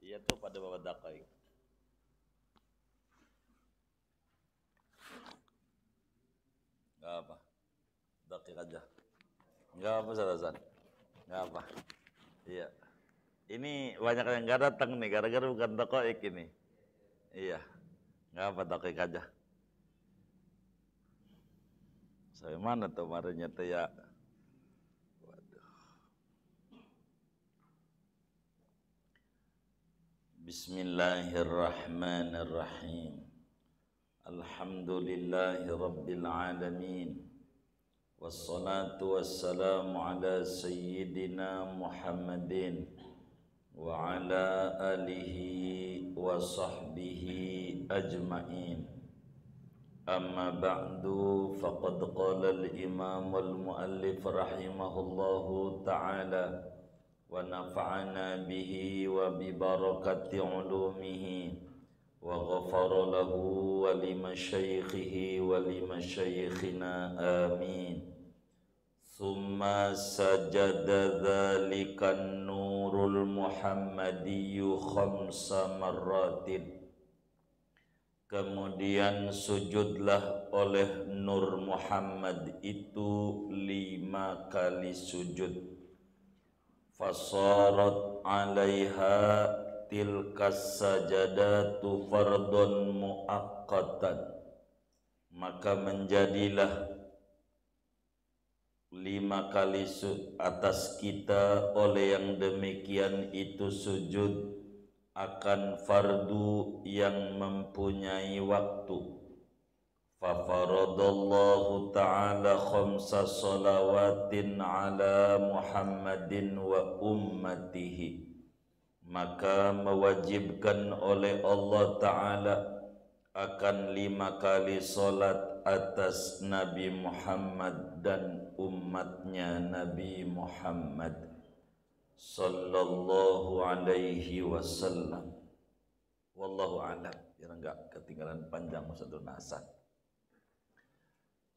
Iya tuh pada bawa dakai. Gak apa, dakai aja. Gak apa Ustaz. Gak apa. Iya. Ini banyak yang gak datang nih, gara-gara bukan dakai ini. Iya. Gak apa, dakai aja. Saya mana tuh marinya tuh ya. Waduh. Bismillahirrahmanirrahim. Alhamdulillahi rabbil alamin. Wassalatu wassalamu ala sayyidina Muhammadin wa ala alihi wa sahbihi ajma'in. Amma ba'du faqad qala al-imam al-muallif rahimahullahu ta'ala wa nafa'ana bihi wa bi barakati ulumihi wa ghafara lahu wa li masyaikhihi wa li masyaikhina amin. Thumma sajada dhalikan nurul muhammadiyyu khamsa marratin. Kemudian sujudlah oleh Nur Muhammad itu 5 kali sujud. Fasarat 'alaiha tilkas sajadatu fardun muaqqatan. Maka menjadilah 5 kali atas kita oleh yang demikian itu sujud akan fardu yang mempunyai waktu. Fa faradallahu ta'ala khamsa salawatin ala Muhammadin wa ummatihi. Maka mewajibkan oleh Allah Ta'ala akan 5 kali solat atas Nabi Muhammad dan umatnya Nabi Muhammad sallallahu alaihi wasallam. Wallahu a'lam. Biar enggak ketinggalan panjang Ustadzul Hasan.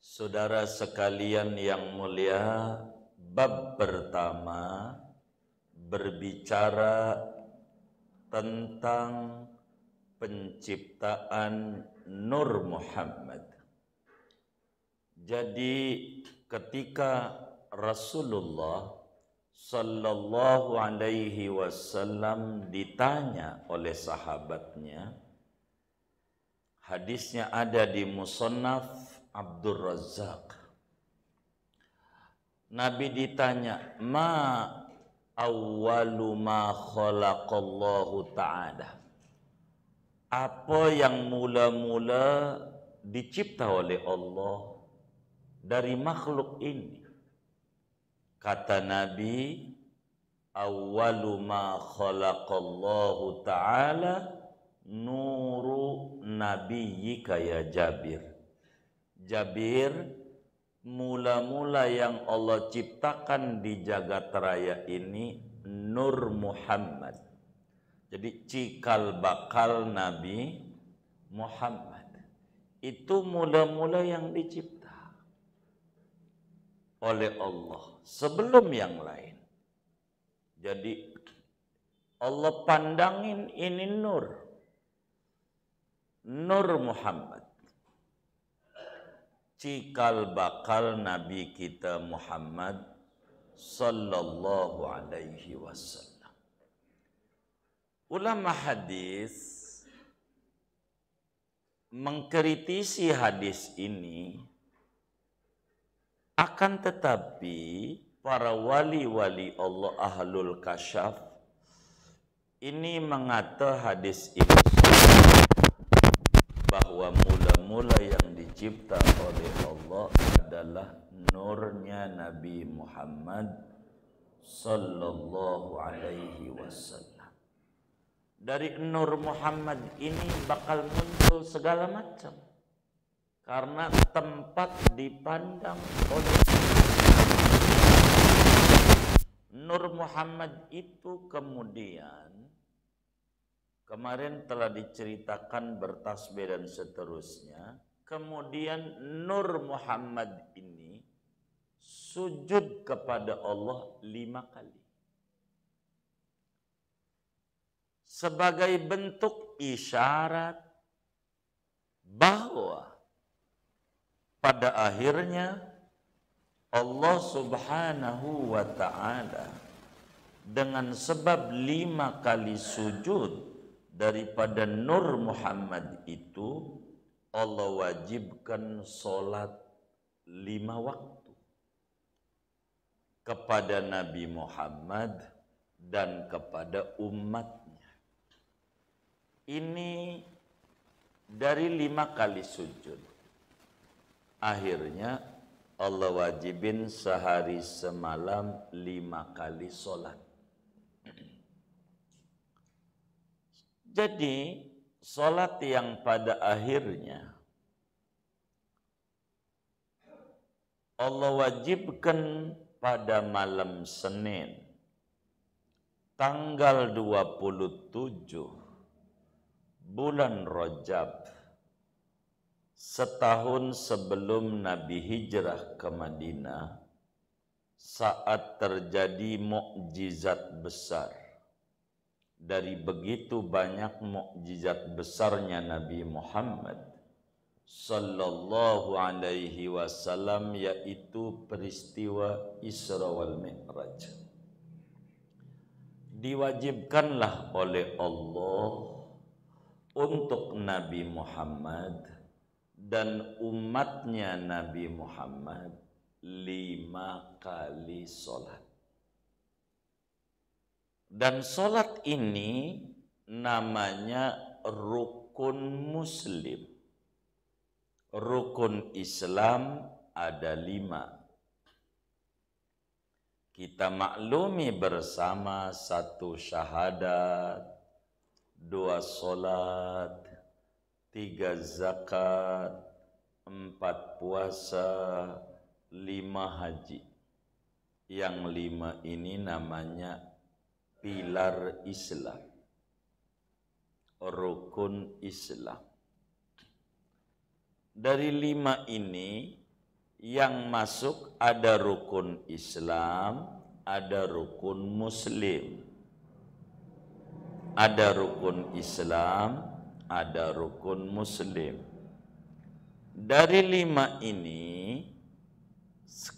Saudara sekalian yang mulia, bab pertama berbicara tentang penciptaan Nur Muhammad. Jadi ketika Rasulullah sallallahu alaihi wasallam ditanya oleh sahabatnya, hadisnya ada di Musannaf Abdul Razzaq. Nabi ditanya, ma awwalu ma khalaqallahu ta'ala. Apa yang mula-mula dicipta oleh Allah dari makhluk ini? Kata Nabi, awwalu ma khalaqallahu ta'ala nuru nabiyyika ya Jabir. Jabir, mula-mula yang Allah ciptakan di jagat raya ini Nur Muhammad. Jadi cikal bakal Nabi Muhammad itu mula-mula yang dicipta oleh Allah sebelum yang lain. Jadi Allah pandangin ini nur Muhammad, cikal bakal Nabi kita Muhammad sallallahu alaihi wasallam. Ulama hadis mengkritisi hadis ini, akan tetapi para wali-wali Allah ahlul kasyaf ini mengata hadis ini bahwa mula-mula yang dicipta oleh Allah adalah nurnya Nabi Muhammad sallallahu alaihi wasallam. Dari Nur Muhammad ini bakal muncul segala macam, karena tempat dipandang oleh Nur Muhammad itu. Kemudian kemarin telah diceritakan bertasbih dan seterusnya. Kemudian Nur Muhammad ini sujud kepada Allah 5 kali. sebagai bentuk isyarat bahwa pada akhirnya Allah Subhanahu wa ta'ala dengan sebab 5 kali sujud daripada Nur Muhammad itu, Allah wajibkan sholat 5 waktu kepada Nabi Muhammad dan kepada umatnya. Ini dari 5 kali sujud. Akhirnya Allah wajibin sehari semalam 5 kali sholat. Jadi sholat yang pada akhirnya Allah wajibkan pada malam Senin tanggal 27 bulan Rajab setahun sebelum Nabi hijrah ke Madinah, saat terjadi mukjizat besar. Dari begitu banyak mukjizat besarnya Nabi Muhammad sallallahu alaihi wasallam, yaitu peristiwa Isra wal Mi'raj. Diwajibkanlah oleh Allah untuk Nabi Muhammad dan umatnya Nabi Muhammad 5 kali sholat. Dan sholat ini namanya rukun muslim. Rukun Islam ada 5. Kita maklumi bersama 1 syahadat, 2 sholat, 3 zakat, 4 puasa, 5 haji. Yang 5 ini namanya pilar Islam, rukun Islam. Dari 5 ini yang masuk ada rukun Islam, ada rukun Muslim. Ada rukun Islam, ada rukun Muslim. Dari 5 ini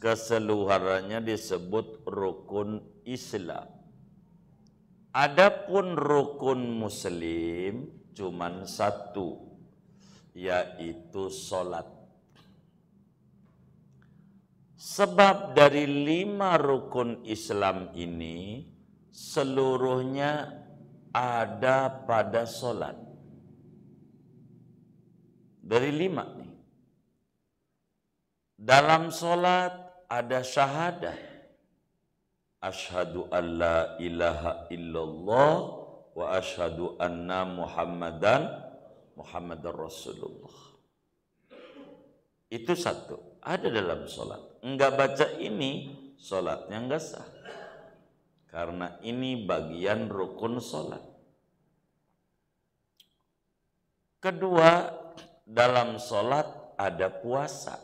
keseluruhannya disebut rukun Islam. Adapun rukun Muslim cuman 1, yaitu sholat. Sebab dari 5 rukun Islam ini seluruhnya ada pada sholat. Dari 5 nih. Dalam sholat ada syahadah. Asyhadu an la ilaha illallah wa asyhadu anna Muhammadar Rasulullah. Itu 1, ada dalam sholat. Enggak baca ini, sholatnya enggak sah. Karena ini bagian rukun sholat. Kedua, dalam sholat ada puasa.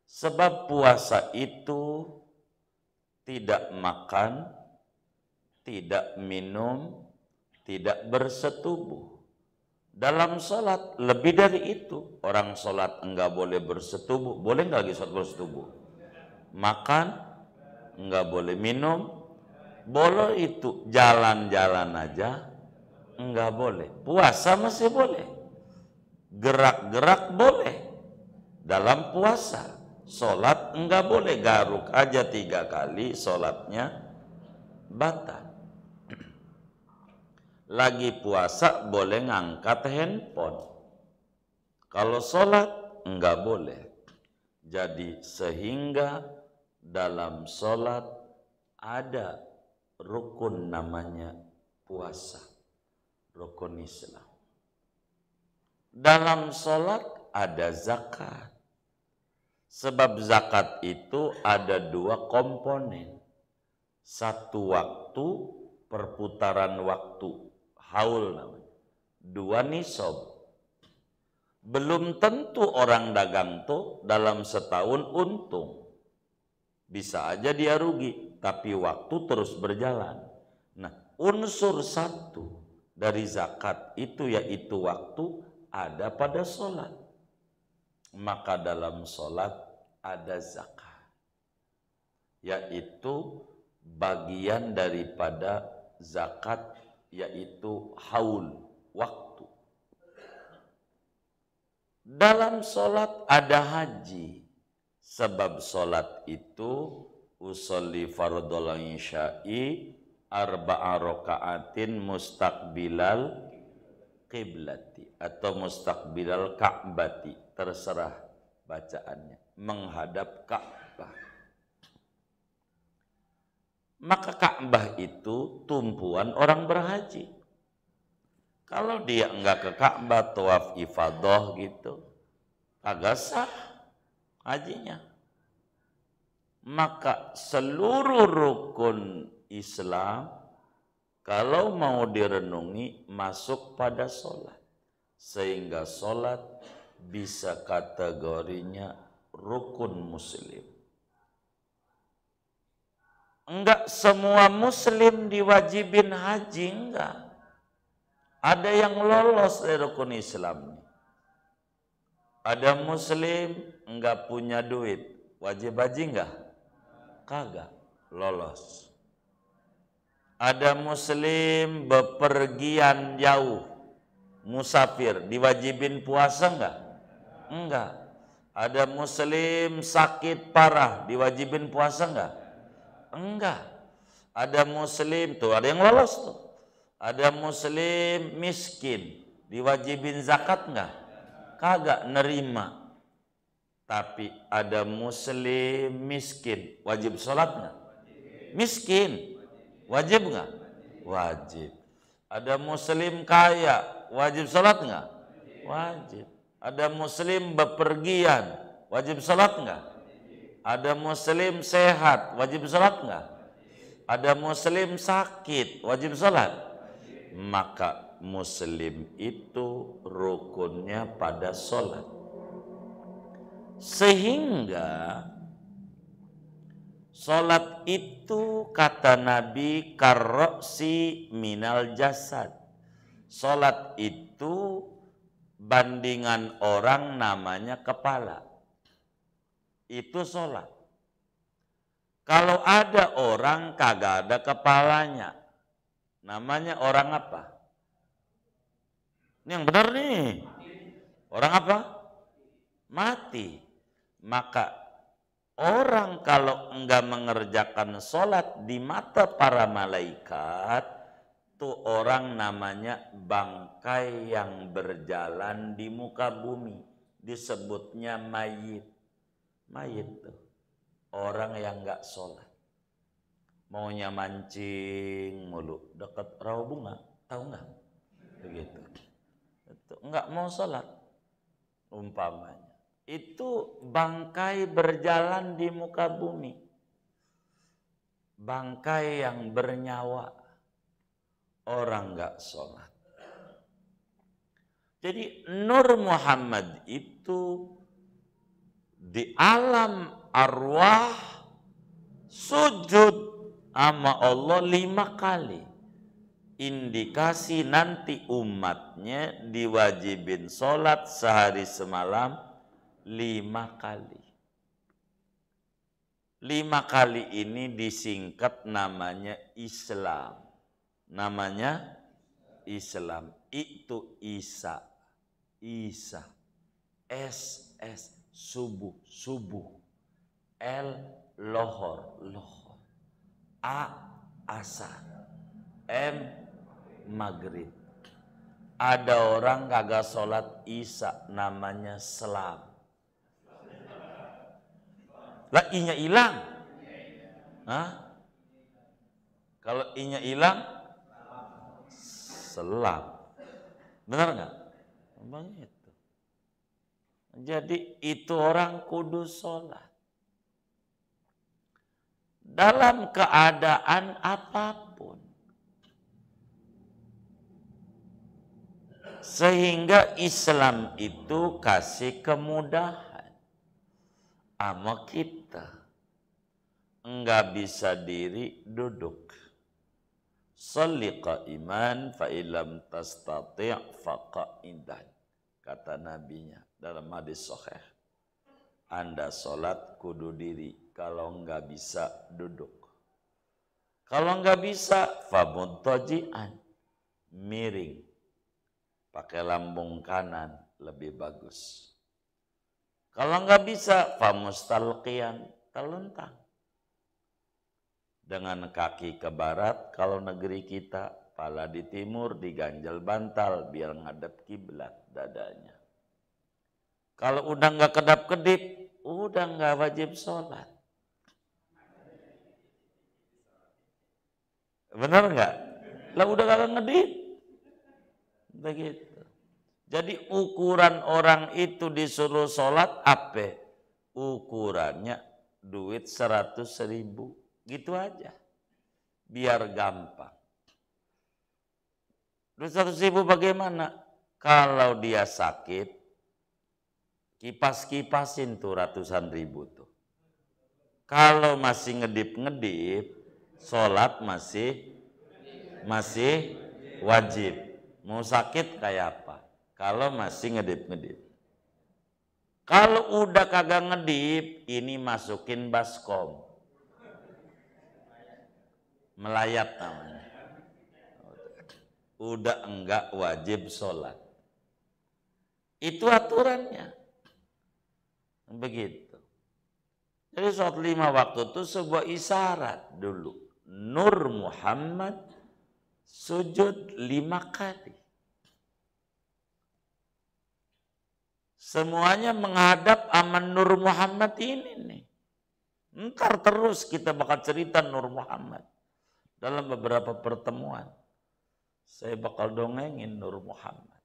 Sebab puasa itu tidak makan, tidak minum, tidak bersetubuh. Dalam sholat lebih dari itu. Orang sholat enggak boleh bersetubuh. Boleh enggak lagi sholat bersetubuh? Makan, enggak boleh minum. Boleh itu jalan-jalan aja, enggak boleh. Puasa masih boleh. Gerak-gerak boleh. Dalam puasa. Sholat enggak boleh, garuk aja 3 kali, sholatnya batal. Lagi puasa boleh ngangkat handphone. Kalau sholat enggak boleh. Jadi sehingga dalam sholat ada rukun namanya puasa. Rukun Islam. Dalam sholat ada zakat. Sebab zakat itu ada 2 komponen. 1 waktu, perputaran waktu, haul namanya. 2 nisab. Belum tentu orang dagang tuh dalam setahun untung. Bisa aja dia rugi, tapi waktu terus berjalan. Nah, unsur satu dari zakat itu yaitu waktu ada pada sholat. Maka dalam sholat ada zakat, yaitu bagian daripada zakat, yaitu haul, waktu. Dalam sholat ada haji, sebab sholat itu usolli fardhul isya'i arba'a raka'atin mustaqbilal qiblati atau mustaqbilal ka'bati, terserah bacaannya, menghadap Ka'bah. Maka Ka'bah itu tumpuan orang berhaji. Kalau dia enggak ke Ka'bah, tawaf ifadah gitu, kagak sah hajinya. Maka seluruh rukun Islam kalau mau direnungi masuk pada sholat, sehingga sholat bisa kategorinya rukun muslim. Enggak semua muslim diwajibin haji, enggak. Ada yang lolos dari rukun Islam. Ada muslim enggak punya duit, wajib haji enggak? Kagak, lolos. Ada muslim bepergian jauh, musafir, diwajibin puasa enggak? Enggak. Ada muslim sakit parah, diwajibin puasa enggak? Enggak. Ada muslim tuh, ada yang lolos tuh. Ada muslim miskin, diwajibin zakat enggak? Kagak, nerima. Tapi ada muslim miskin, wajib sholat enggak? Miskin, wajib enggak? Wajib. Ada muslim kaya, wajib sholat enggak? Wajib. Ada muslim bepergian, wajib sholat enggak? Ada muslim sehat, wajib sholat enggak? Ada muslim sakit, wajib sholat? Maka muslim itu rukunnya pada sholat. Sehingga sholat itu kata Nabi karroksi minal jasad. Sholat itu bandingan orang namanya kepala. Itu sholat. Kalau ada orang kagak ada kepalanya, namanya orang apa? Ini yang benar nih. Orang apa? Mati. Maka orang kalau enggak mengerjakan sholat di mata para malaikat, tuh orang namanya bangkai yang berjalan di muka bumi. Disebutnya mayit. Mayit tuh orang yang enggak sholat. Maunya mancing mulu dekat rawa bunga, tahu nggak? Begitu. Itu enggak mau sholat, umpamanya. Itu bangkai berjalan di muka bumi. Bangkai yang bernyawa, orang enggak sholat. Jadi Nur Muhammad itu di alam arwah sujud sama Allah 5 kali. Indikasi nanti umatnya diwajibin sholat sehari semalam 5 kali. 5 kali ini disingkat namanya Islam. Namanya Islam. Itu Isa. Isa. S. Subuh. Subuh. L. Lohor. Lohor. A. Asar. M. Maghrib. Ada orang kagak sholat Isya, namanya selam. Lah i-nya hilang. Hah? Kalau i-nya hilang, selam. Benar nggak? Begitu. Jadi itu orang kudus sholat. Dalam keadaan apapun. Sehingga Islam itu kasih kemudahan sama kita. Enggak bisa diri, duduk. Sholli qa'iman fa illam tastati' faqa'idan. Kata nabinya dalam hadis sahih. Anda sholat kudu diri, kalau enggak bisa duduk. Kalau enggak bisa famuntaji'an, miring. Pakai lambung kanan lebih bagus. Kalau enggak bisa famustalqiyan, telentang. Dengan kaki ke barat, kalau negeri kita, pala di timur, diganjel bantal, biar ngadep kiblat dadanya. Kalau udah nggak kedap-kedip, udah nggak wajib sholat. Benar nggak? Lah udah kagak ngedip. Begitu. Jadi ukuran orang itu disuruh sholat apa? Ukurannya duit 100.000. Gitu aja. Biar gampang. Duit 100.000 bagaimana? Kalau dia sakit, kipas-kipasin tuh ratusan ribu tuh. Kalau masih ngedip-ngedip, sholat masih wajib. Mau sakit kayak apa? Kalau masih ngedip-ngedip. Kalau udah kagak ngedip, ini masukin baskom. Melayat namanya. Udah enggak wajib sholat. Itu aturannya. Begitu. Jadi sholat 5 waktu itu sebuah isyarat dulu. Nur Muhammad sujud 5 kali. Semuanya menghadap aman Nur Muhammad ini nih. Ntar terus kita bakal cerita Nur Muhammad. Dalam beberapa pertemuan, saya bakal dongengin Nur Muhammad.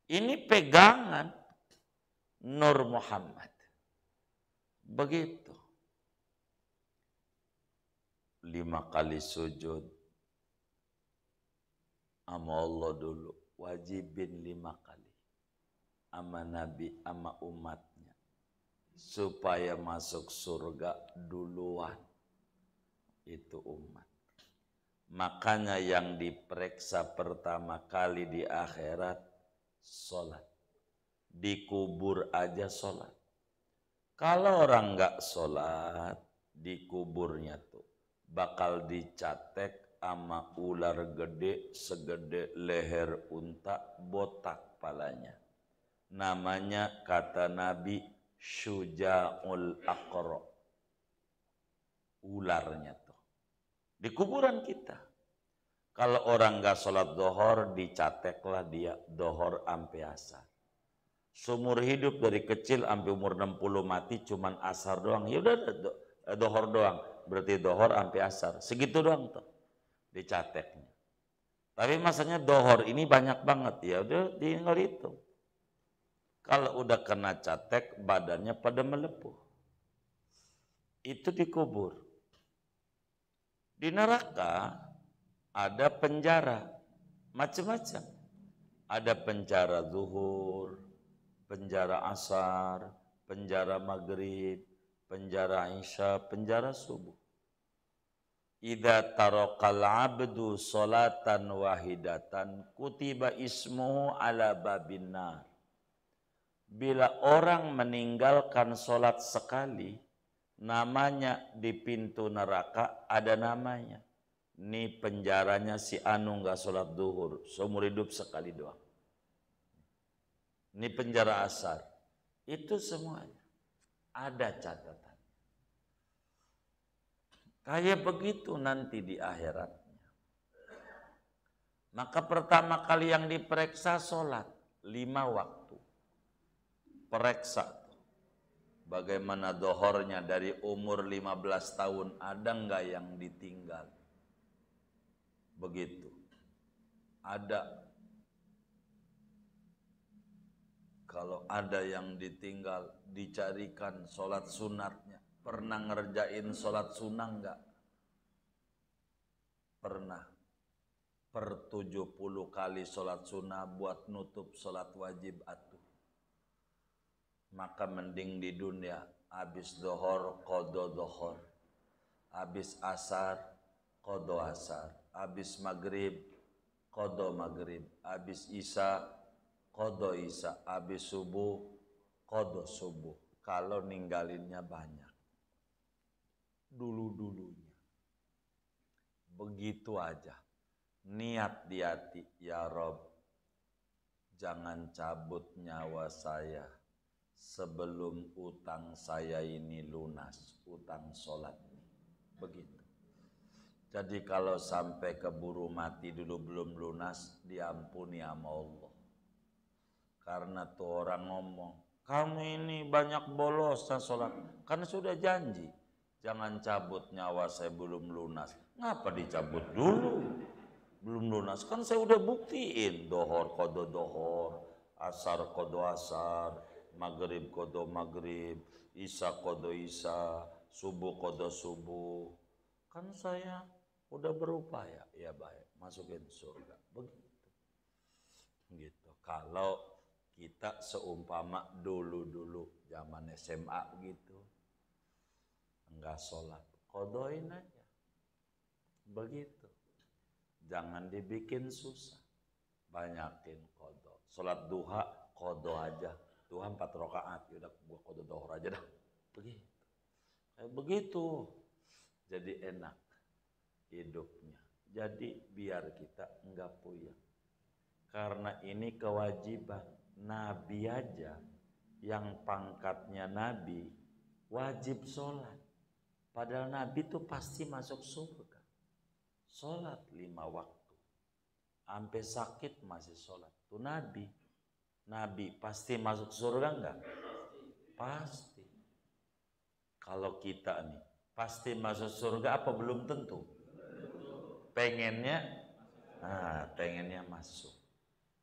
Ini pegangan Nur Muhammad. Begitu. 5 kali sujud. Ama Allah dulu. Wajibin 5 kali. Ama Nabi, ama umatnya. Supaya masuk surga duluan. Itu umat. Makanya yang diperiksa pertama kali di akhirat, sholat. Dikubur aja sholat. Kalau orang nggak sholat, di kuburnya tuh bakal dicatek sama ular gede segede leher unta, botak palanya. Namanya kata Nabi Syuja'ul Aqra. Ularnya tuh. Di kuburan kita. Kalau orang nggak sholat dohor, dicateklah dia dohor ampe asar. Seumur hidup dari kecil sampai umur 60 mati cuman asar doang. Ya udah dohor doang. Berarti dohor sampai asar. Segitu doang tuh dicateknya. Tapi masanya dohor ini banyak banget. Ya udah tinggal itu. Kalau udah kena catek badannya pada melepuh. Itu dikubur. Di neraka ada penjara macam-macam. Ada penjara zuhur, penjara asar, penjara maghrib, penjara isya, penjara subuh. Idza taraqal abdu salatan wahidatan kutiba ismuhu ala babin nar. Bila orang meninggalkan salat sekali, namanya di pintu neraka ada namanya. Ini penjaranya si Anu nggak sholat duhur, seumur hidup sekali doang. Ini penjara asar. Itu semuanya ada catatan. Kayak begitu nanti di akhiratnya. Maka pertama kali yang diperiksa sholat 5 waktu. Periksa. Bagaimana dohornya dari umur 15 tahun ada enggak yang ditinggal? Begitu. Ada. Kalau ada yang ditinggal, dicarikan sholat sunatnya. Pernah ngerjain sholat sunnah enggak? Pernah. Per 70 kali sholat sunnah buat nutup sholat wajib atuh. Maka mending di dunia habis dohor, qadha dohor. Habis asar, qadha asar. Habis maghrib, qadha maghrib. Habis isya, qadha isya. Habis subuh, qadha subuh. Kalau ninggalinnya banyak. Dulu-dulunya. Begitu aja. Niat di hati, ya Rob, jangan cabut nyawa saya sebelum utang saya ini lunas, utang sholat ini. Begitu. Jadi kalau sampai keburu mati dulu belum lunas, diampuni sama Allah. Karena tuh orang ngomong, kamu ini banyak bolosnya sholat. Karena sudah janji, jangan cabut nyawa saya belum lunas. Ngapa dicabut dulu? Belum lunas, kan saya udah buktiin. Dohor kodo dohor, asar kodo asar, maghrib kodo maghrib, isya kodo isya, subuh kodo subuh. Kan saya udah berupaya, ya baik, masukin surga. Begitu. Gitu. Kalau kita seumpama dulu-dulu zaman SMA gitu, enggak sholat, kodoin aja. Begitu. Jangan dibikin susah. Banyakin kodo. Sholat duha, kodo aja. Duha 4 rakaat, yaudah gua kodo dohor aja dah. Begitu. Kayak begitu. Jadi enak hidupnya. Jadi biar kita enggak puyeng. Karena ini kewajiban. Nabi aja yang pangkatnya Nabi wajib sholat. Padahal Nabi itu pasti masuk surga. Sholat 5 waktu. Sampai sakit masih sholat. Itu Nabi. Nabi pasti masuk surga enggak? Pasti. Kalau kita nih, pasti masuk surga apa belum tentu? Pengennya, pengennya masuk.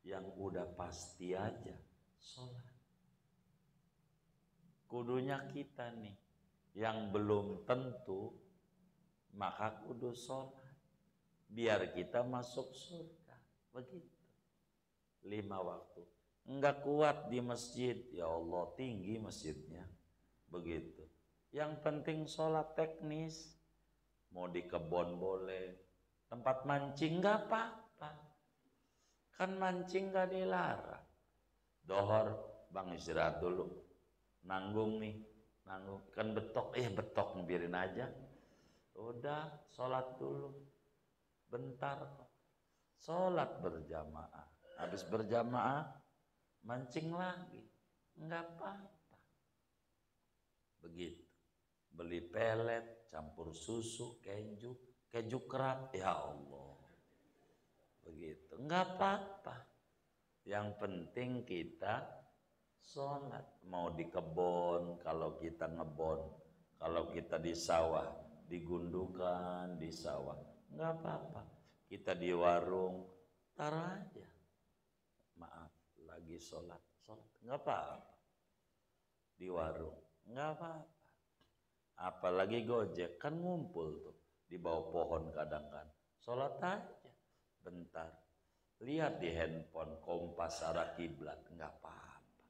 Yang udah pasti aja, sholat. Kudunya kita nih, yang belum tentu, maka kudu sholat. Biar kita masuk surga. Begitu. 5 waktu. Enggak kuat di masjid. Ya Allah, tinggi masjidnya. Begitu. Yang penting sholat teknis. Mau di kebon boleh. Tempat mancing enggak apa-apa. Kan mancing enggak dilarang. Dohor, bang istirahat dulu. Nanggung nih. Nanggung. Kan betok. Betok biarin aja. Udah, sholat dulu. Bentar kok. Sholat berjamaah. Habis berjamaah, mancing lagi. Enggak apa-apa. Begitu. Beli pelet, campur susu, keju kerak. Ya Allah. Begitu. Enggak apa-apa. Yang penting kita sholat. Mau di kebon, kalau kita ngebon. Kalau kita di sawah, digundukan di sawah. Enggak apa-apa. Kita di warung, taruh aja. Maaf, lagi sholat. Enggak apa-apa. Di warung, enggak apa-apa. Apalagi Gojek, kan ngumpul tuh. Di bawah pohon kadang kan. Sholat aja. Bentar. Lihat di handphone, kompas arah kiblat. Enggak apa-apa.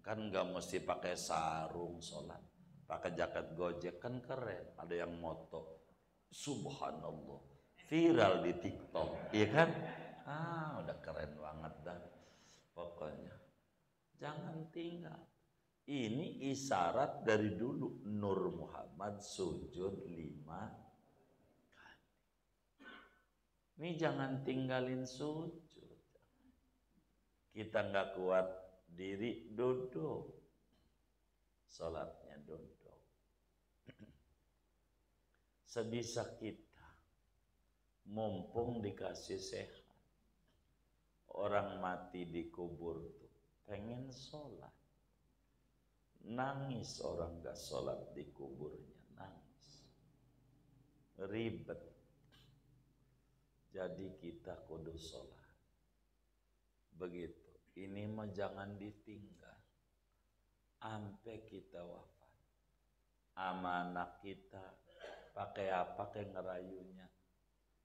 Kan enggak mesti pakai sarung sholat. Pakai jaket Gojek, kan keren. Ada yang moto. Subhanallah. Viral di TikTok, iya kan? Udah keren banget dah. Pokoknya jangan tinggal. Ini isyarat dari dulu. Nur Muhammad sujud 5 kali. Ini jangan tinggalin sujud. Kita nggak kuat diri, duduk. Salatnya duduk. Sebisa kita. Mumpung dikasih sehat. Orang mati dikubur tuh pengen sholat. Nangis orang gak sholat di kuburnya. Nangis. Ribet. Jadi kita kudu sholat. Begitu. Ini mah jangan ditinggal. Sampai kita wafat. Amanah kita. Pakai apa kayak ngerayunya.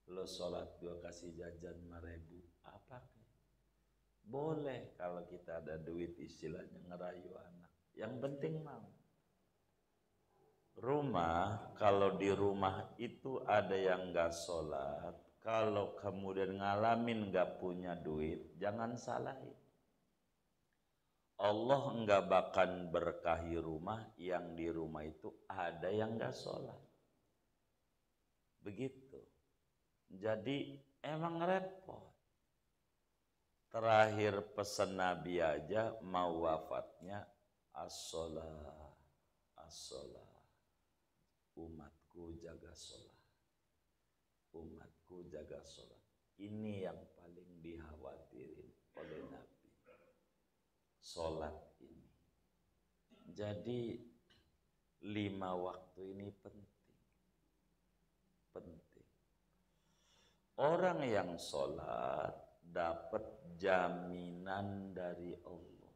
Lo sholat 2 kasih jajan 5.000, apa? Boleh kalau kita ada duit istilahnya ngerayu anak. Yang penting mau. Rumah, kalau di rumah itu ada yang gak sholat, Kalau kemudian ngalamin nggak punya duit, jangan salahin. Allah nggak bakal berkahi rumah yang di rumah itu ada yang nggak sholat. Begitu. Jadi emang repot. Terakhir pesan Nabi aja mau wafatnya as-sholah, as-sholah. Umatku jaga sholat. Umatku jaga sholat. Ini yang paling dikhawatirin oleh Nabi. Sholat ini. Jadi 5 waktu ini penting. Penting. Orang yang sholat dapat jaminan dari Allah.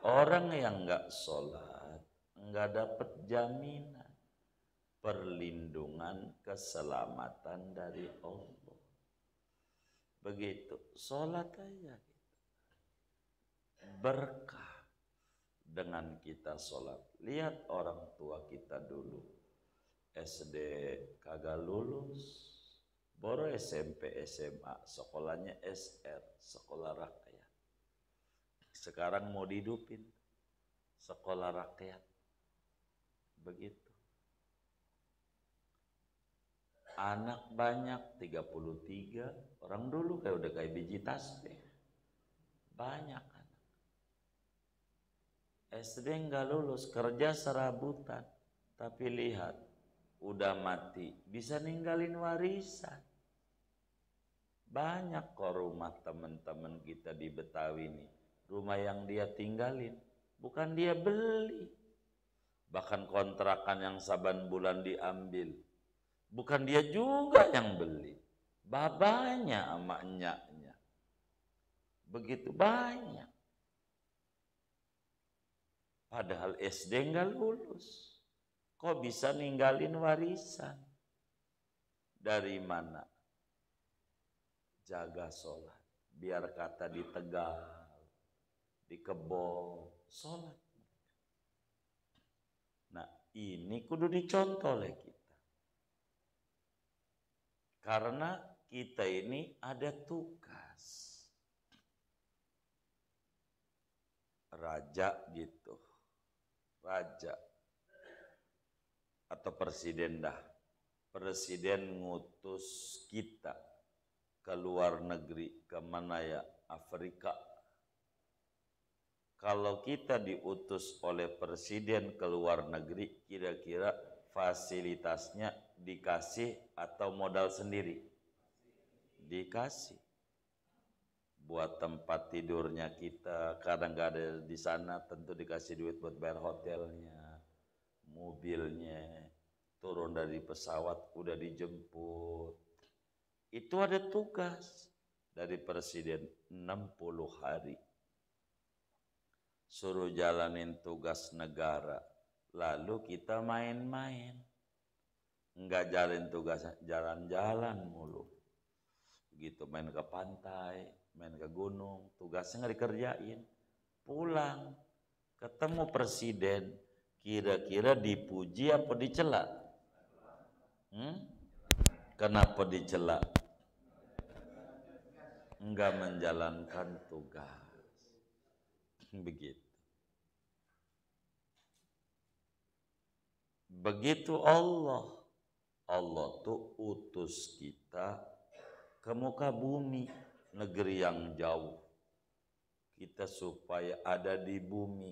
Orang yang enggak sholat enggak dapat jaminan. Perlindungan, keselamatan dari Allah. Begitu, sholat aja gitu. Berkah dengan kita sholat. Lihat orang tua kita dulu, SD kagak lulus, baru SMP, SMA, sekolahnya SR, sekolah rakyat. Sekarang mau dihidupin, sekolah rakyat. Begitu. Anak banyak, 33, orang dulu kayak udah kayak biji tasbih. Banyak anak. SD enggak lulus, kerja serabutan. Tapi lihat, udah mati, bisa ninggalin warisan. Banyak kok rumah teman-teman kita di Betawi nih. Rumah yang dia tinggalin, bukan dia beli. Bahkan kontrakan yang saban bulan diambil. Bukan dia juga yang beli, babanya sama enyaknya. Begitu banyak. Padahal SD enggak lulus. Kok bisa ninggalin warisan? Dari mana? Jaga sholat. Biar kata di Tegal, di Kebon, sholat. Nah ini kudu dicontoh oleh kita. Karena kita ini ada tugas. Raja gitu. Raja. Atau presiden dah. Presiden ngutus kita ke luar negeri. Kemana ya? Afrika. Kalau kita diutus oleh presiden ke luar negeri, kira-kira fasilitasnya dikasih atau modal sendiri? Dikasih. Buat tempat tidurnya kita, kadang nggak ada di sana, tentu dikasih duit buat bayar hotelnya, mobilnya, turun dari pesawat udah dijemput. Itu ada tugas dari presiden 60 hari. Suruh jalanin tugas negara, lalu kita main-main. Enggak jalan tugas, jalan-jalan mulu. Begitu main ke pantai, main ke gunung, tugasnya nggak dikerjain. Pulang, ketemu presiden, kira-kira dipuji apa dicela? Kenapa dicela? Enggak menjalankan tugas. Begitu. Begitu Allah. Allah tuh utus kita ke muka bumi, negeri yang jauh. Kita supaya ada di bumi.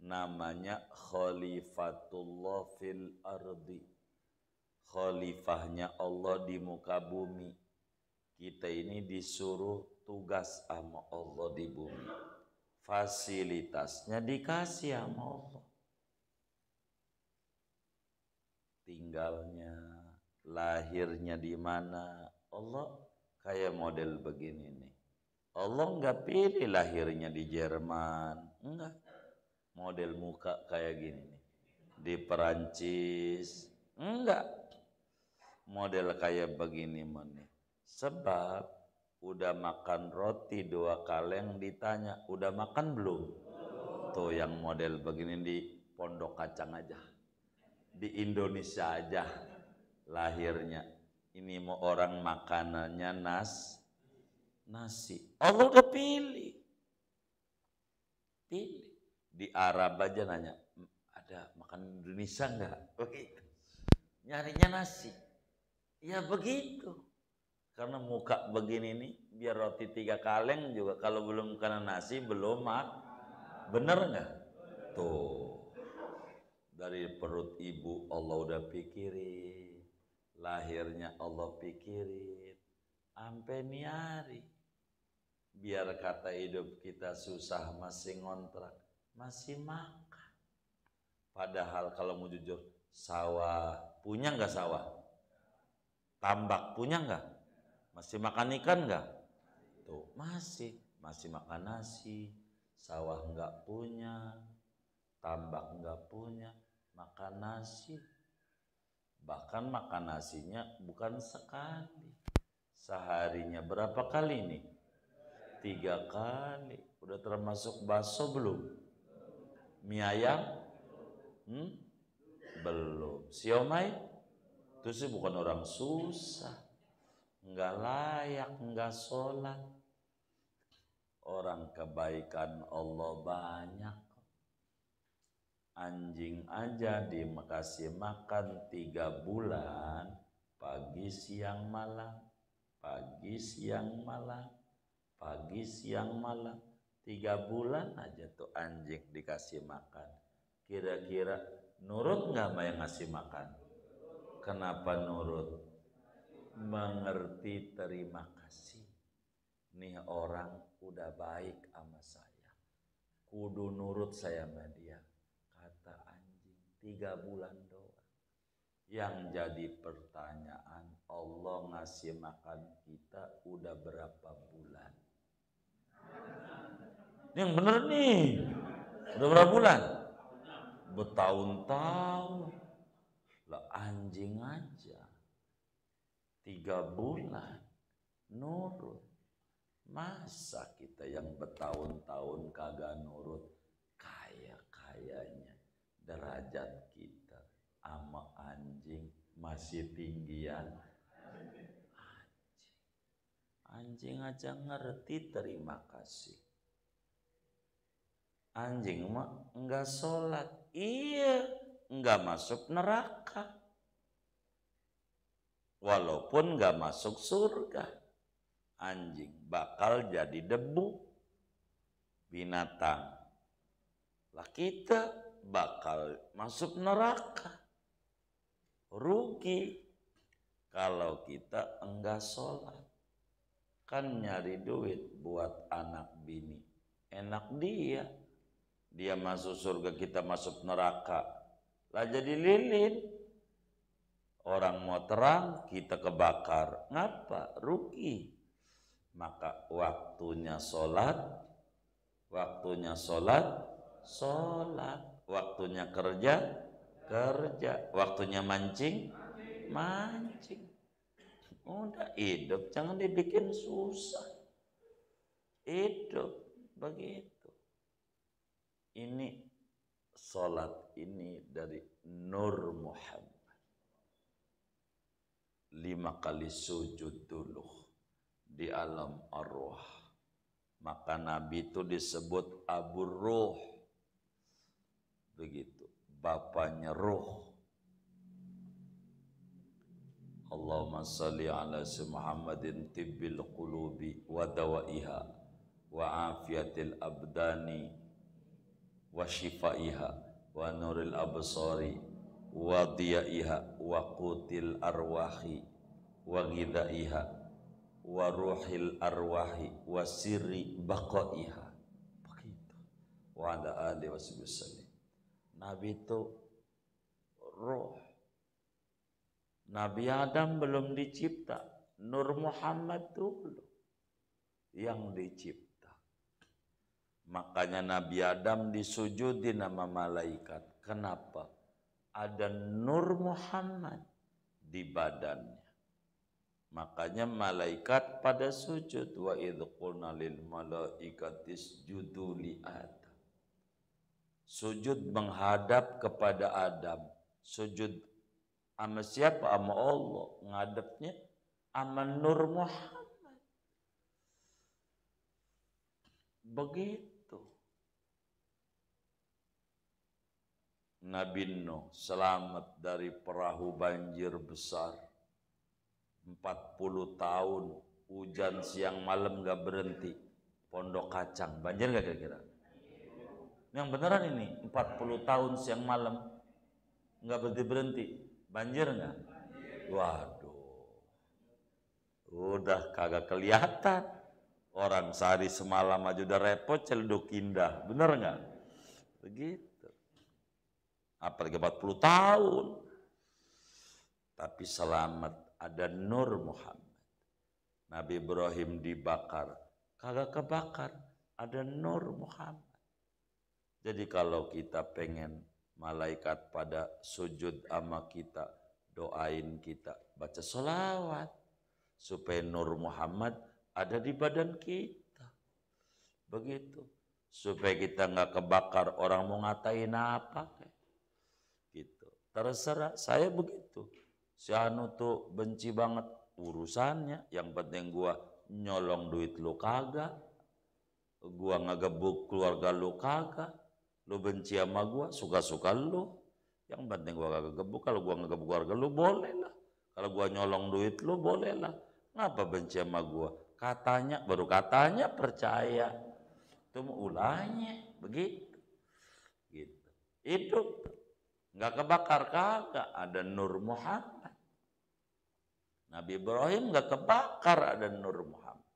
Namanya Khalifatullah fil ardi. Khalifahnya Allah di muka bumi. Kita ini disuruh tugas sama Allah di bumi. Fasilitasnya dikasih sama Allah. Tinggalnya, lahirnya di mana, Allah kayak model begini nih. Allah enggak pilih lahirnya di Jerman, enggak. Model muka kayak gini nih. Di Perancis, enggak. Model kayak begini nih. Sebab udah makan roti 2 kaleng ditanya, udah makan belum? Tuh yang model begini di Pondok Kacang aja. Di Indonesia aja lahirnya. Ini mau orang makanannya nasi. Allah udah pilih. Di Arab aja nanya, ada makan Indonesia enggak? Begitu. Nyarinya nasi. Ya begitu. Karena muka begini nih, biar roti 3 kaleng juga kalau belum kena nasi belum bener enggak? Tuh. Dari perut ibu Allah udah pikirin. Lahirnya Allah pikirin. Sampai nih hari. Biar kata hidup kita susah masih ngontrak, masih makan. Padahal kalau mau jujur, sawah, punya nggak sawah? Tambak punya nggak? Masih makan ikan nggak? Tuh, masih makan nasi. Sawah nggak punya, tambak nggak punya, makan nasi. Bahkan makan nasinya bukan sekali. Seharinya berapa kali nih? 3 kali. Udah termasuk bakso belum? Mie ayam? Belum. Siomay? Itu sih bukan orang susah. Enggak layak, enggak sholat. Orang kebaikan Allah banyak. Anjing aja dikasih makan 3 bulan. Pagi, siang, malam. Pagi, siang, malam. Pagi, siang, malam. 3 bulan aja tuh anjing dikasih makan. Kira-kira nurut nggak sama yang ngasih makan? Kenapa nurut? Mengerti terima kasih. Nih orang udah baik sama saya. Kudu nurut saya sama dia. Kata anjing 3 bulan doang. Yang jadi pertanyaan, Allah ngasih makan kita udah berapa bulan? Yang bener nih, udah berapa bulan? Bertahun-tahun. Lah anjing aja 3 bulan nurut. Masa kita yang bertahun-tahun kagak nurut? Kayaknya derajat kita sama anjing masih tinggian anjing aja ngerti terima kasih. Anjing mah enggak sholat, iya, enggak masuk neraka, walaupun enggak masuk surga. Anjing bakal jadi debu, binatang. Lah kita bakal masuk neraka. Rugi kalau kita enggak sholat. Kan nyari duit buat anak bini, enak dia. Dia masuk surga, kita masuk neraka. Lah jadi lilin. Orang mau terang, kita kebakar. Ngapa? Rugi. Maka waktunya sholat. Waktunya kerja. Waktunya mancing. Udah hidup, jangan dibikin susah. Hidup begitu. Ini sholat ini dari Nur Muhammad. 5 kali sujud dulu di alam arwah. Maka Nabi itu disebut Abu Ruh. Begitu, bapaknya ruh. Allahumma salli ala Muhammadin tibbil qulubi wa dawaiha wa afiyatil abdani wa shifaiha wa nuril absari wa diyaiha wa qutil arwahi wa ghidaiha wa ruhil arwahi wa sirri baqaiha. Begitu. Wa ala alihi wasallam. Nabi itu roh. Nabi Adam belum dicipta, Nur Muhammad dulu yang dicipta. Makanya Nabi Adam disujudi nama malaikat. Kenapa? Ada Nur Muhammad di badannya. Makanya malaikat pada sujud. Wa idh qulna lil malaikati isjudu li Adam. Sujud menghadap kepada Adam. Sujud sama siapa? Sama Allah. Ngadepnya Aman Nur Muhammad. Begitu. Nabi Nuh selamat dari perahu banjir besar. 40 tahun hujan siang malam gak berhenti. Pondok Kacang, banjir gak kira-kira? Yang beneran ini, 40 tahun siang malam gak berhenti-berhenti. Banjir gak? Waduh, udah kagak kelihatan. Orang sehari semalam aja udah repot celduk indah. Bener gak? Begitu. Apalagi 40 tahun. Tapi selamat, ada Nur Muhammad. Nabi Ibrahim dibakar, kagak kebakar, ada Nur Muhammad. Jadi kalau kita pengen malaikat pada sujud sama kita, doain kita, baca sholawat supaya Nur Muhammad ada di badan kita. Begitu. Supaya kita nggak kebakar, orang mau ngatain apa gitu. Terserah, saya begitu. Si Anu tuh benci banget urusannya, yang penting gua nyolong duit lu kagak, gua ngegebuk keluarga lu kagak, lu benci sama gua, suka-suka lu, yang penting gua kagak gebuk. Kalau gua ngegebuk keluarga lu boleh lah, kalau gua nyolong duit lu boleh lah, ngapa benci sama gua? Katanya, baru katanya percaya, itu ulahnya begitu, gitu. Hidup nggak kebakar kagak, ada Nur Muhammad. Nabi Ibrahim nggak kebakar, ada Nur Muhammad.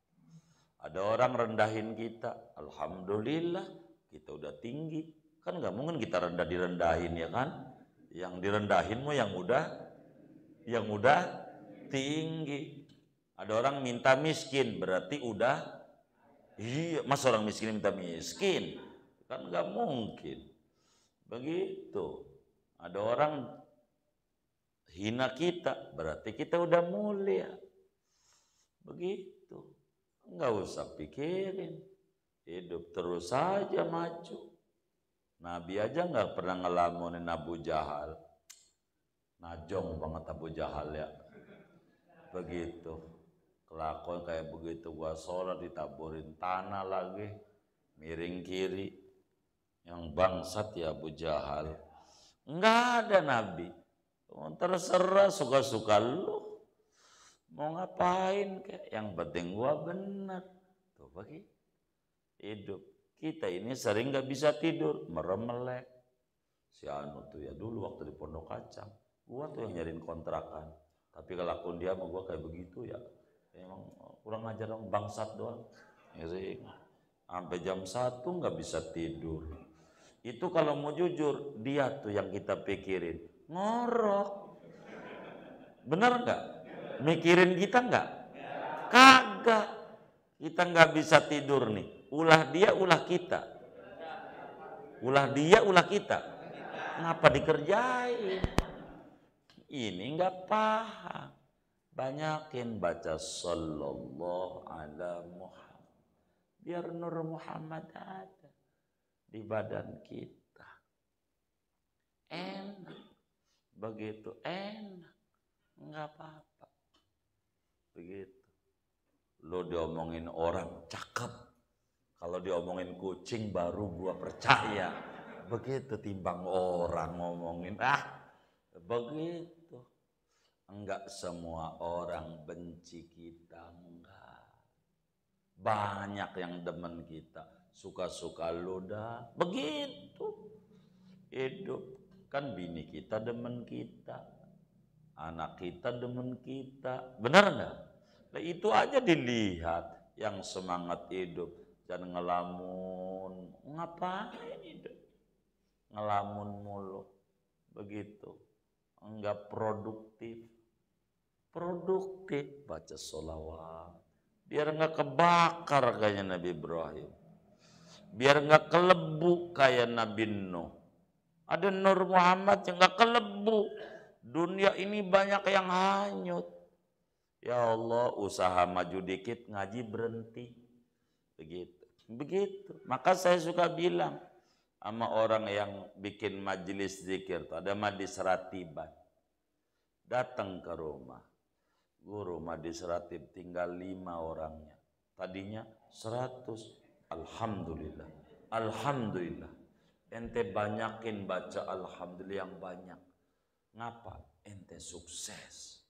Ada orang rendahin kita, alhamdulillah kita udah tinggi. Kan nggak mungkin kita direndahin ya kan? Yang direndahin mau yang udah tinggi. Ada orang minta miskin, berarti udah, iya, masa orang miskin minta miskin? Kan nggak mungkin. Begitu. Ada orang hina kita, berarti kita udah mulia. Begitu. Enggak usah pikirin. Hidup terus saja maju. Nabi aja nggak pernah ngelamunin Abu Jahal. Najong banget Abu Jahal ya. Begitu. Kelakuan kayak begitu, gua sholat ditaburin tanah lagi. Miring kiri. Yang bangsat ya Abu Jahal. Enggak ada Nabi. Terserah suka-suka lu. Mau ngapain kayak, yang penting gua benar. Tuh bagi hidup. Kita ini sering gak bisa tidur, meremelek. Si Anu tuh ya dulu waktu di Pondok Kacang, gua tuh yang nyariin kontrakan. Tapi kelakuan dia sama gua kayak begitu ya. Emang kurang ajar dong, bangsat doang. Sampai jam 1 gak bisa tidur. Itu kalau mau jujur, dia tuh yang kita pikirin. Ngorok. Bener nggak? Mikirin kita nggak? Kagak. Kita nggak bisa tidur nih. Ulah dia, ulah kita. Ulah dia, ulah kita. Ngapa dikerjain? Ini nggak paham. Banyakin baca sallallahu ala Muhammad. Biar Nur Muhammad ada di badan kita. Enak. Begitu enak. Enggak apa-apa. Begitu. Lo diomongin orang cakep. Kalau diomongin kucing baru gua percaya. Begitu timbang orang ngomongin. Begitu. Enggak semua orang benci kita. Enggak. Banyak yang demen kita. Suka-suka lo dah. Begitu. Hidup. Kan bini kita demen kita. Anak kita demen kita. Benar enggak? Nah, itu aja dilihat. Yang semangat hidup. Jangan ngelamun. Ngapain hidup? Ngelamun mulu. Begitu. Enggak produktif. Produktif. Baca sholawat. Biar enggak kebakar kayak Nabi Ibrahim. Biar enggak kelebu kayak Nabi Nuh. Ada Nur Muhammad yang enggak kelebu. Dunia ini banyak yang hanyut. Ya Allah, usaha maju dikit, ngaji berhenti. Begitu. Maka saya suka bilang sama orang yang bikin majelis zikir, ada majlis ratiban. Datang ke rumah. Guru Madis Ratib tinggal 5 orangnya. Tadinya 100. Alhamdulillah. Alhamdulillah. Ente banyakin baca alhamdulillah yang banyak. Ngapa? Ente sukses.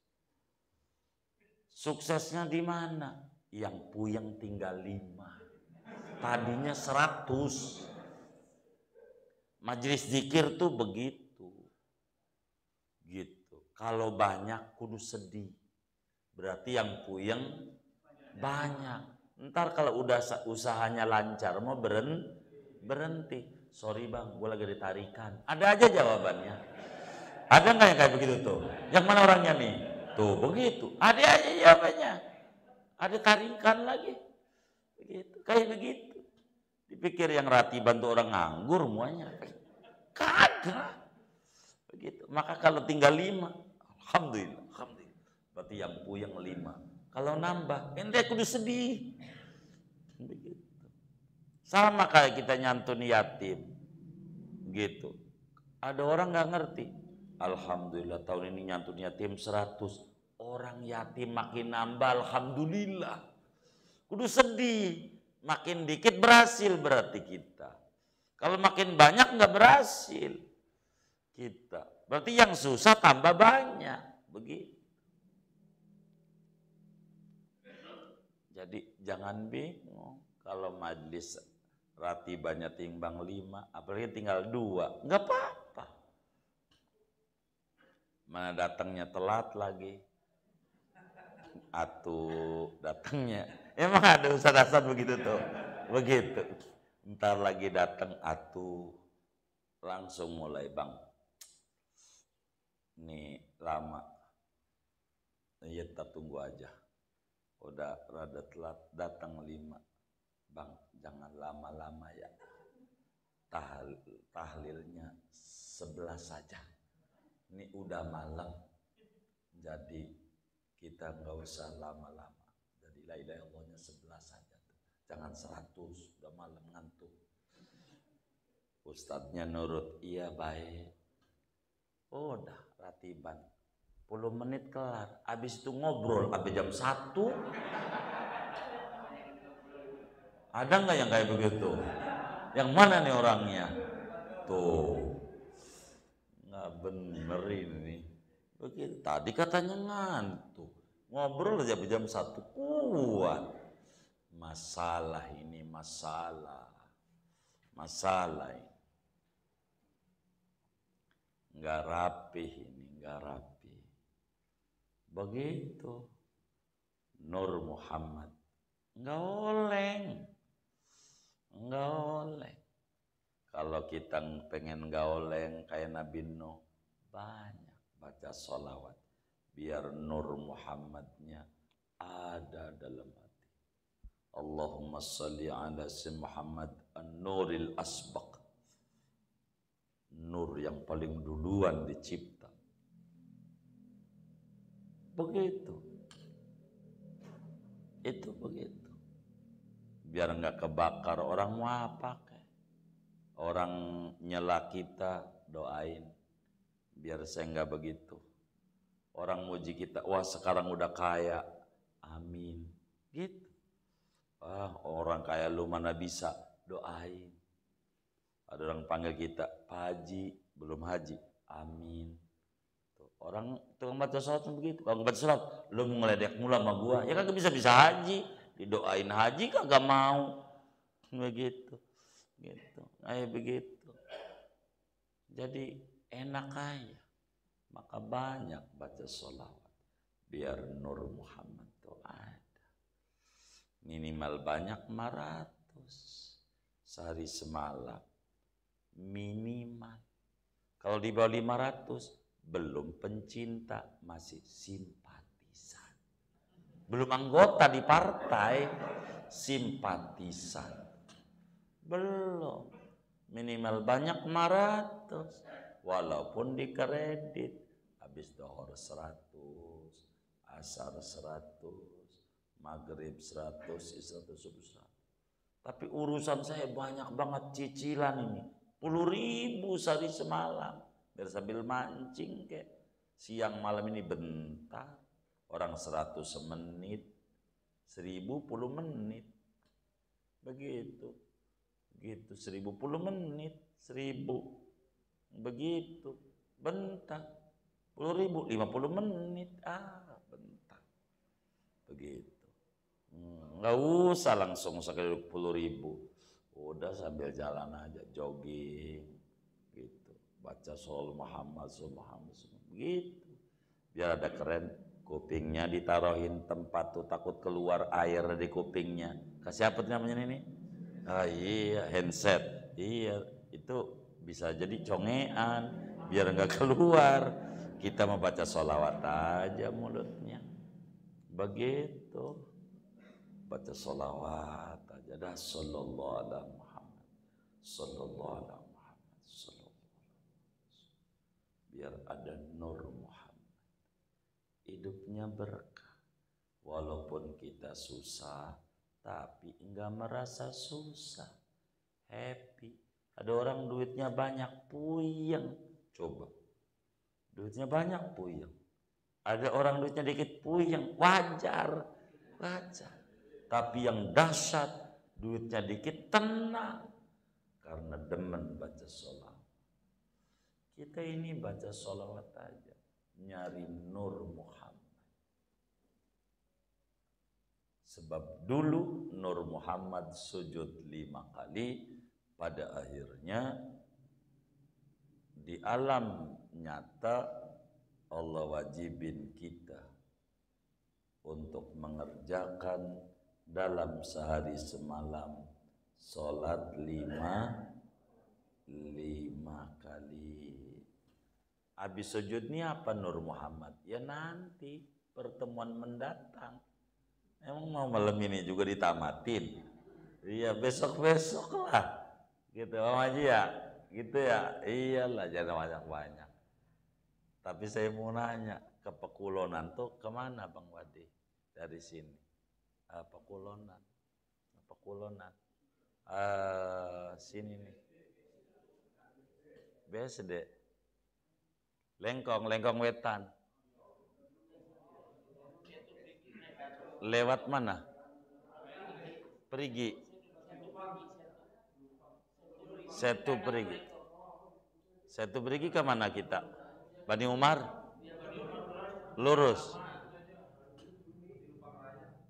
Suksesnya di mana? Yang puyeng tinggal 5. Tadinya 100. Majelis zikir tuh begitu. Gitu. Kalau banyak kudu sedih. Berarti yang puyeng banyak. Ntar kalau udah usahanya lancar mau berhenti. Sorry bang, gue lagi ditarikan. Ada aja jawabannya. Ada nggak yang kayak begitu tuh? Yang mana orangnya nih? Tuh begitu. Ada aja jawabannya. Ada tarikan lagi. Begitu. Kayak begitu. Dipikir yang ratiban tuh orang nganggur semuanya. Kagak. Begitu. Maka kalau tinggal 5, alhamdulillah, alhamdulillah. Berarti yang puyeng 5. Kalau nambah, ente kudu sedih. Begitu. Sama kayak kita nyantun yatim. Gitu. Ada orang nggak ngerti. Alhamdulillah tahun ini nyantun yatim 100. Orang yatim makin nambah, alhamdulillah. Kudu sedih. Makin dikit berhasil berarti kita. Kalau makin banyak nggak berhasil kita. Berarti yang susah tambah banyak. Begitu. Jadi jangan bingung kalau majelis ratibannya timbang 5, apalagi tinggal 2, nggak apa-apa. Mana datangnya telat lagi. Atuh datangnya. Emang ada ustaz-ustaz begitu tuh. Begitu. Ntar lagi datang atuh. Langsung mulai bang. Nih lama. Iya kita tunggu aja. Udah rada telat datang 5. Bang jangan lama-lama ya. Tahlilnya 11 saja. Ini udah malam. Jadi kita nggak usah lama-lama. Jadi la ilaha illallahnya 11 saja tuh. Jangan 100, udah malam ngantuk. Ustadznya nurut, iya baik. Oh, udah ratiban. 10 menit kelar. Habis itu ngobrol sampai jam 1. Ada nggak yang kayak begitu? Yang mana nih orangnya? Tuh. Nggak bener ini. Begitu. Tadi katanya ngantuk. Ngobrol aja jam 1 kuat. Masalah ini, masalah. Masalah ini. Nggak rapih ini, nggak rapih. Begitu. Nur Muhammad. Nggak oleng. Nggak oleng. Kalau kita pengen nggak oleng kayak Nabi Nuh, banyak baca sholawat. Biar Nur Muhammadnya ada dalam hati. Allahumma salli ala si Muhammad an-nuril asbaq. Nur yang paling duluan dicipta. Begitu. Itu begitu. Biar nggak kebakar orang mau apa kek. Orang nyela kita doain. Biar saya nggak begitu. Orang muji kita, wah sekarang udah kaya. Amin. Gitu. Orang kaya lu mana bisa, doain. Ada orang panggil kita, Pak Haji, belum haji. Amin. Tuh, orang tukang baca sholat begitu. Kalau baca sholat, lu mau ngeledek mula sama gua, ya kagak bisa haji. Didoain haji kagak mau. Begitu. Gitu. Kayak begitu. Jadi enak aja. Maka banyak baca sholawat. Biar Nur Muhammad tuh ada. Minimal banyak 500. Sehari semalam. Minimal. Kalau di bawah 500. Belum pencinta. Masih simpatisan. Belum anggota di partai. Simpatisan. Belum. Minimal banyak 500. Walaupun di kredit. Habis dohor 100. Asar 100. Maghrib 100. Isya 100. Tapi urusan saya banyak banget cicilan ini. 10.000 sehari semalam. Biar sambil mancing kek. Siang malam ini bentar. Orang 100 semenit, 1000 10 menit. Begitu. Begitu 1000 10 menit, 1000. Begitu. Bentar. 10.000 50 menit. Bentar. Begitu. Nggak usah langsung sekali 10.000. Udah sambil jalan aja, jogging. Gitu. Baca Sholawat Muhammad, gitu. Biar ada keren. Kupingnya ditaruhin tempat tuh, takut keluar air dari kupingnya. Kasih apa namanya ini? Iya, handset. Iya, itu bisa jadi congean, biar nggak keluar. Kita membaca sholawat aja mulutnya. Begitu. Baca sholawat aja dah. Sallallahu alaihi Muhammad. Sallallahu alaihi Muhammad. Sallallahu. Biar ada nur Muhammad. Hidupnya berkah. Walaupun kita susah, tapi enggak merasa susah. Happy. Ada orang duitnya banyak, puyeng. Coba. Duitnya banyak, puyeng. Ada orang duitnya dikit, puyeng. Wajar. Tapi yang dahsyat, duitnya dikit, tenang. Karena demen baca sholawat. Kita ini baca sholawat aja. Nyari nur Muhammad. Sebab dulu Nur Muhammad sujud 5 kali, pada akhirnya di alam nyata Allah wajibin kita untuk mengerjakan dalam sehari semalam sholat 5 kali. Habis sujud ini apa Nur Muhammad? Ya nanti pertemuan mendatang. Emang mau malam ini juga ditamatin? Iya, besok-besok lah. Gitu, Om Haji ya? Gitu ya? Iyalah, jangan banyak-banyak. Tapi saya mau nanya, ke Pekulonan tuh kemana Bang Wadi? Dari sini. Pekulonan. Sini nih. BSD. Lengkong Wetan. Lewat mana? Perigi. Setu Perigi ke mana kita? Bani Umar? Lurus.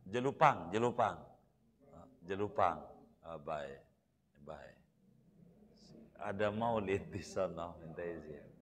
Jelupang. Baik. Ada maulid di sana, minta izin.